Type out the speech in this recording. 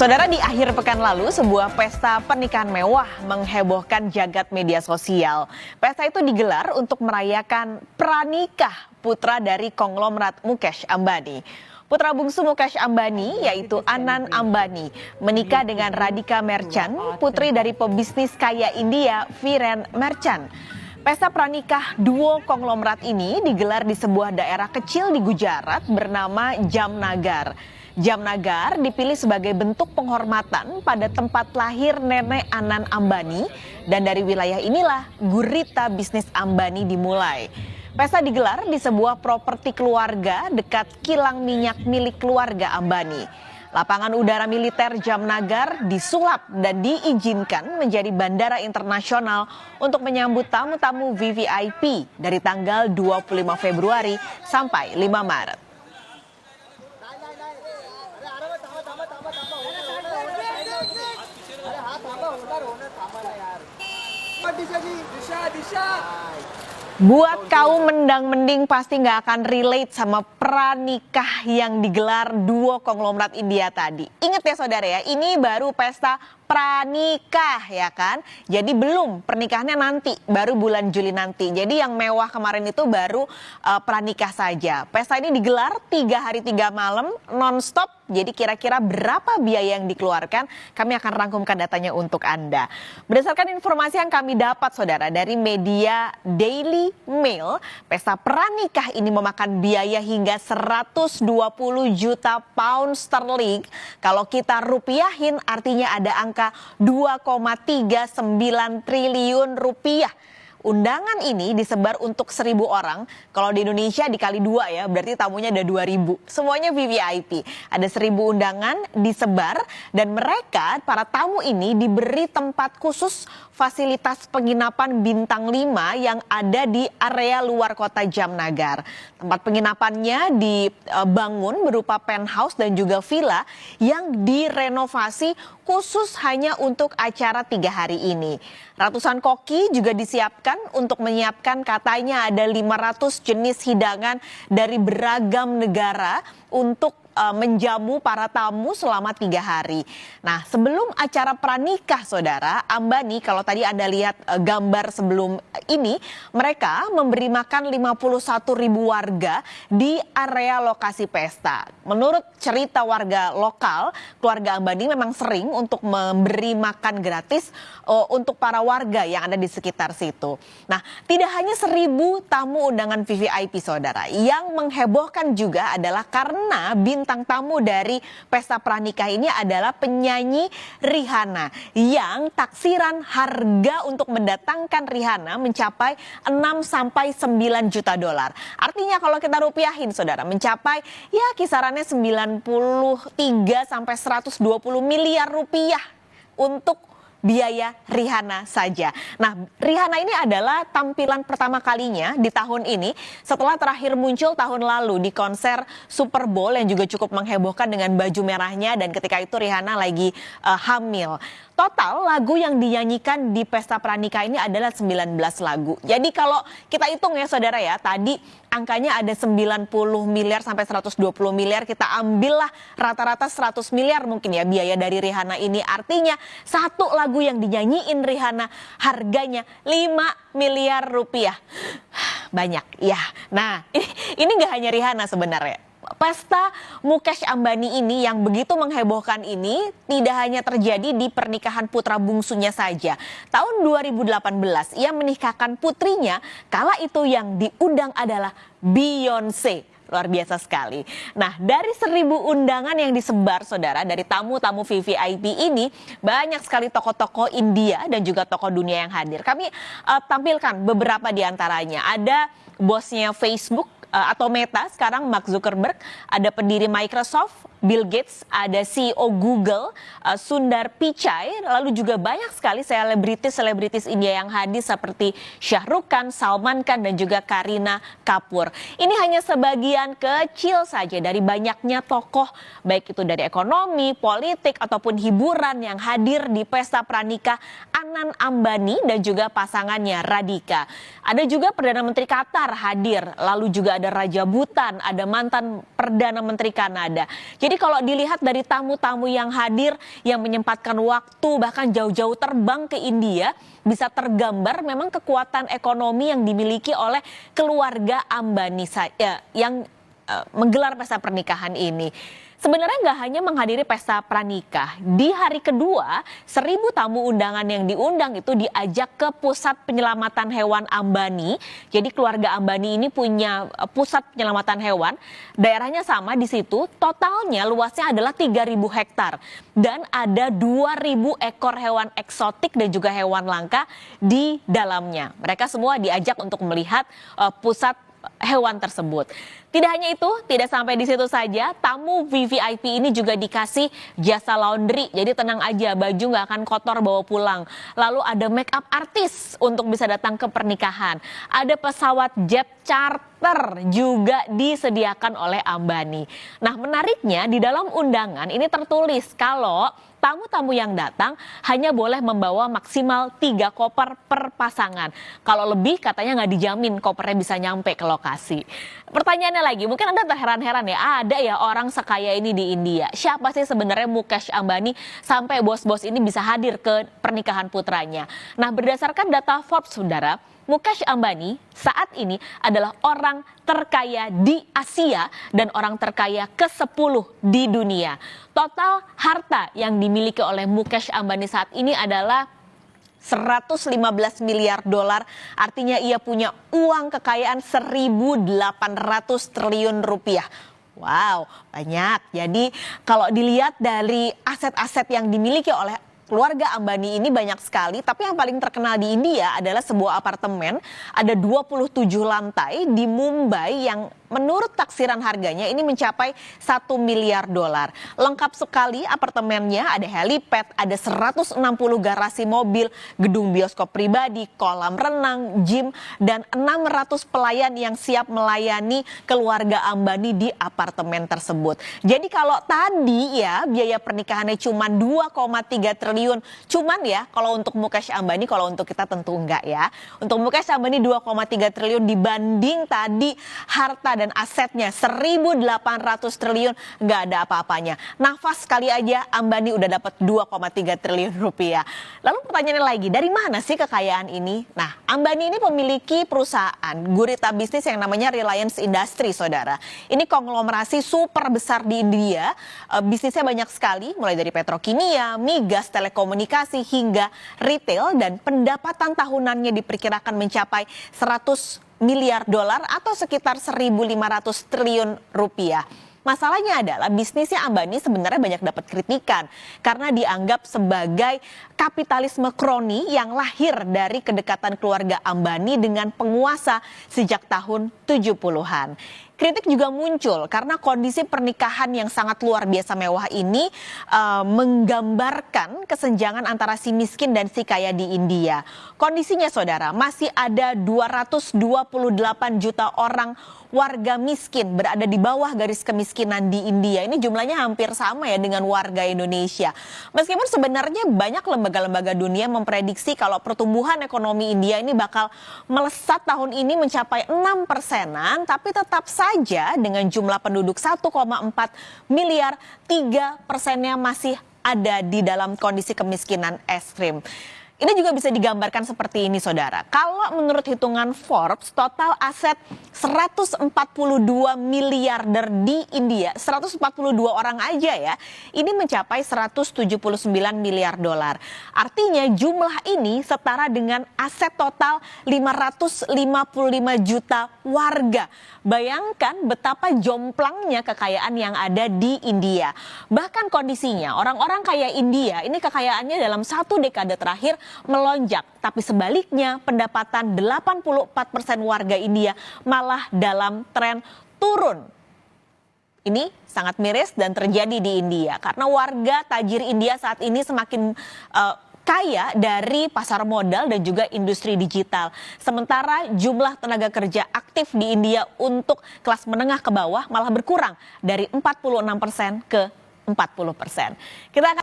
Saudara, di akhir pekan lalu, sebuah pesta pernikahan mewah menghebohkan jagat media sosial. Pesta itu digelar untuk merayakan pranikah putra dari konglomerat Mukesh Ambani. Putra bungsu Mukesh Ambani, yaitu Anand Ambani, menikah dengan Radhika Merchant, putri dari pebisnis kaya India, Viren Merchant. Pesta pranikah duo konglomerat ini digelar di sebuah daerah kecil di Gujarat bernama Jamnagar. Jamnagar dipilih sebagai bentuk penghormatan pada tempat lahir nenek Anand Ambani, dan dari wilayah inilah gurita bisnis Ambani dimulai. Pesta digelar di sebuah properti keluarga dekat kilang minyak milik keluarga Ambani. Lapangan udara militer Jamnagar disulap dan diizinkan menjadi bandara internasional untuk menyambut tamu-tamu VVIP dari tanggal 25 Februari sampai 5 Maret. Buat kaum mendang-mending pasti nggak akan relate sama pranikah yang digelar duo konglomerat India tadi. Ingat ya saudara ya, ini baru pesta pranikah ya kan. Jadi belum pernikahannya nanti, baru bulan Juli nanti. Jadi yang mewah kemarin itu baru pranikah saja. Pesta ini digelar 3 hari 3 malam non-stop. Jadi kira-kira berapa biaya yang dikeluarkan? Kami akan rangkumkan datanya untuk Anda. Berdasarkan informasi yang kami dapat saudara dari media Daily Mail, pesta pranikah ini memakan biaya hingga 120 juta pound sterling. Kalau kita rupiahin artinya ada angka 2,39 triliun rupiah. Undangan ini disebar untuk 1.000 orang. Kalau di Indonesia dikali 2 ya, berarti tamunya ada 2.000. Semuanya VVIP. Ada 1.000 undangan disebar dan mereka, para tamu ini diberi tempat khusus fasilitas penginapan bintang 5 yang ada di area luar kota Jamnagar. Tempat penginapannya dibangun berupa penthouse dan juga villa yang direnovasi khusus hanya untuk acara 3 hari ini. Ratusan koki juga disiapkan untuk menyiapkan katanya ada 500 jenis hidangan dari beragam negara untuk menjamu para tamu selama 3 hari. Nah, sebelum acara pranikah saudara, Ambani kalau tadi Anda lihat gambar sebelum ini, mereka memberi makan 51.000 warga di area lokasi pesta. Menurut cerita warga lokal, keluarga Ambani memang sering untuk memberi makan gratis untuk para warga yang ada di sekitar situ. Nah, tidak hanya 1.000 tamu undangan VVIP saudara, yang menghebohkan juga adalah karena bintang tamu dari pesta pranikah ini adalah penyanyi Rihanna yang taksiran harga untuk mendatangkan Rihanna mencapai 6 sampai 9 juta dolar. Artinya kalau kita rupiahin saudara mencapai ya kisarannya 93 sampai 120 miliar rupiah untuk biaya Rihanna saja. Nah, Rihanna ini adalah tampilan pertama kalinya di tahun ini setelah terakhir muncul tahun lalu di konser Super Bowl yang juga cukup menghebohkan dengan baju merahnya, dan ketika itu Rihanna lagi hamil. Total lagu yang dinyanyikan di pesta pranikah ini adalah 19 lagu. Jadi kalau kita hitung ya saudara ya, tadi angkanya ada 90 miliar sampai 120 miliar, kita ambillah rata-rata 100 miliar mungkin ya biaya dari Rihanna ini. Artinya satu lagu yang dinyanyiin Rihanna harganya 5 miliar rupiah. Banyak ya. Nah, ini nggak hanya Rihanna sebenarnya. Pesta Mukesh Ambani ini yang begitu menghebohkan ini tidak hanya terjadi di pernikahan putra bungsunya saja. Tahun 2018 ia menikahkan putrinya, kala itu yang diundang adalah Beyonce. Luar biasa sekali. Nah, dari 1.000 undangan yang disebar saudara, dari tamu-tamu VVIP ini banyak sekali tokoh-tokoh India dan juga tokoh dunia yang hadir. Kami tampilkan beberapa di antaranya. Ada bosnya Facebook atau Meta sekarang, Mark Zuckerberg, ada pendiri Microsoft, Bill Gates, ada CEO Google, Sundar Pichai, lalu juga banyak sekali selebritis India yang hadir seperti Shah Rukh Khan, Salman Khan, dan juga Kareena Kapoor. Ini hanya sebagian kecil saja dari banyaknya tokoh, baik itu dari ekonomi, politik, ataupun hiburan yang hadir di pesta pranikah Anand Ambani dan juga pasangannya Radhika. Ada juga Perdana Menteri Qatar hadir, lalu juga ada Raja Bhutan, ada mantan Perdana Menteri Kanada. Jadi kalau dilihat dari tamu-tamu yang hadir, yang menyempatkan waktu bahkan jauh-jauh terbang ke India, bisa tergambar memang kekuatan ekonomi yang dimiliki oleh keluarga Ambani yang menggelar pesta pernikahan ini. Sebenarnya nggak hanya menghadiri pesta pranikah, di hari kedua 1.000 tamu undangan yang diundang itu diajak ke pusat penyelamatan hewan Ambani. Jadi keluarga Ambani ini punya pusat penyelamatan hewan, daerahnya sama di situ, totalnya luasnya adalah 3.000 hektar. Dan ada 2.000 ekor hewan eksotik dan juga hewan langka di dalamnya. Mereka semua diajak untuk melihat pusat hewan tersebut. Tidak hanya itu, tidak sampai di situ saja, tamu VVIP ini juga dikasih jasa laundry. Jadi tenang aja, baju nggak akan kotor bawa pulang. Lalu ada make up artis untuk bisa datang ke pernikahan. Ada pesawat jet charter juga disediakan oleh Ambani. Nah, menariknya di dalam undangan ini tertulis kalau tamu-tamu yang datang hanya boleh membawa maksimal 3 koper per pasangan. Kalau lebih katanya nggak dijamin kopernya bisa nyampe ke lokasi. Pertanyaannya lagi, mungkin Anda terheran-heran ya, ada ya orang sekaya ini di India. Siapa sih sebenarnya Mukesh Ambani sampai bos-bos ini bisa hadir ke pernikahan putranya? Nah, berdasarkan data Forbes, saudara, Mukesh Ambani saat ini adalah orang terkaya di Asia dan orang terkaya ke-10 di dunia. Total harta yang dimiliki oleh Mukesh Ambani saat ini adalah 115 miliar dolar, artinya ia punya uang kekayaan 1.800 triliun rupiah. Wow, banyak. Jadi kalau dilihat dari aset-aset yang dimiliki oleh keluarga Ambani ini banyak sekali, tapi yang paling terkenal di India adalah sebuah apartemen, ada 27 lantai di Mumbai yang menurut taksiran harganya ini mencapai 1 miliar dolar. Lengkap sekali apartemennya, ada helipad, ada 160 garasi mobil, gedung bioskop pribadi, kolam renang, gym, dan 600 pelayan yang siap melayani keluarga Ambani di apartemen tersebut. Jadi kalau tadi ya biaya pernikahannya cuma 2,3 triliun, cuman ya kalau untuk Mukesh Ambani, kalau untuk kita tentu enggak ya. Untuk Mukesh Ambani 2,3 triliun dibanding tadi harta dan asetnya 1.800 triliun, nggak ada apa-apanya. Nafas sekali aja Ambani udah dapat 2,3 triliun rupiah. Lalu pertanyaannya lagi, dari mana sih kekayaan ini? Nah, Ambani ini memiliki perusahaan gurita bisnis yang namanya Reliance Industry, saudara. Ini konglomerasi super besar di India. Bisnisnya banyak sekali, mulai dari petrokimia, migas, telekomunikasi, hingga retail, dan pendapatan tahunannya diperkirakan mencapai 100 miliar dolar atau sekitar 1.500 triliun rupiah. Masalahnya adalah bisnisnya Ambani sebenarnya banyak dapat kritikan karena dianggap sebagai kapitalisme kroni yang lahir dari kedekatan keluarga Ambani dengan penguasa sejak tahun 70-an. Kritik juga muncul karena kondisi pernikahan yang sangat luar biasa mewah ini menggambarkan kesenjangan antara si miskin dan si kaya di India. Kondisinya saudara, masih ada 228 juta orang warga miskin berada di bawah garis kemiskinan di India. Ini jumlahnya hampir sama ya dengan warga Indonesia. Meskipun sebenarnya banyak lembaga-lembaga dunia memprediksi kalau pertumbuhan ekonomi India ini bakal melesat tahun ini mencapai 6%, tapi tetap saja dengan jumlah penduduk 1,4 miliar, 3%-nya masih ada di dalam kondisi kemiskinan ekstrim. Ini juga bisa digambarkan seperti ini saudara. Kalau menurut hitungan Forbes, total aset 142 miliarder di India, 142 orang aja ya, ini mencapai 179 miliar dolar. Artinya jumlah ini setara dengan aset total 555 juta warga. Bayangkan betapa jomplangnya kekayaan yang ada di India. Bahkan kondisinya orang-orang kaya India ini kekayaannya dalam 1 dekade terakhir melonjak, tapi sebaliknya pendapatan 84% warga India malah dalam tren turun. Ini sangat miris dan terjadi di India karena warga tajir India saat ini semakin kaya dari pasar modal dan juga industri digital. Sementara jumlah tenaga kerja aktif di India untuk kelas menengah ke bawah malah berkurang dari 46% ke 40%. Kita akan